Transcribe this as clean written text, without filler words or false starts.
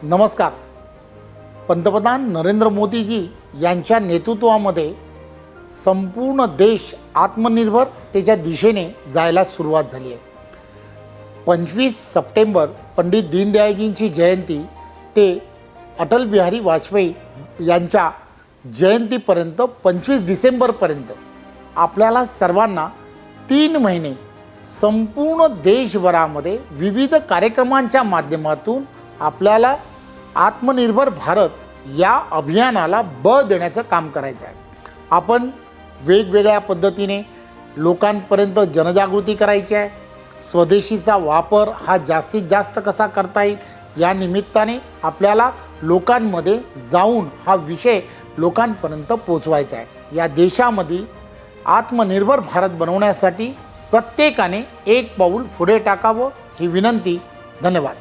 नमस्कार. पंतप्रधान नरेंद्र मोदीजी यांच्या नेतृत्वामध्ये संपूर्ण देश आत्मनिर्भरतेच्या दिशेने जायला सुरुवात झाली आहे. 25 सप्टेंबर पंडित दीनदयाळजींची जयंती ते अटल बिहारी वाजपेयी यांच्या जयंतीपर्यंत 25 डिसेंबरपर्यंत आपल्याला सर्वांना 3 महिने संपूर्ण देशभरामध्ये विविध कार्यक्रमांच्या माध्यमातून आपल्याला आत्मनिर्भर भारत या अभियानाला बळ देण्याचं काम करायचं आहे. आपण वेगवेगळ्या पद्धतीने लोकांपर्यंत जनजागृती करायची आहे. स्वदेशीचा वापर हा जास्तीत जास्त कसा करता येईल या निमित्ताने आपल्याला लोकांमध्ये जाऊन हा विषय लोकांपर्यंत पोचवायचा आहे. या देशामध्ये आत्मनिर्भर भारत बनवण्यासाठी प्रत्येकाने एक पाऊल पुढे टाकावं ही विनंती. धन्यवाद.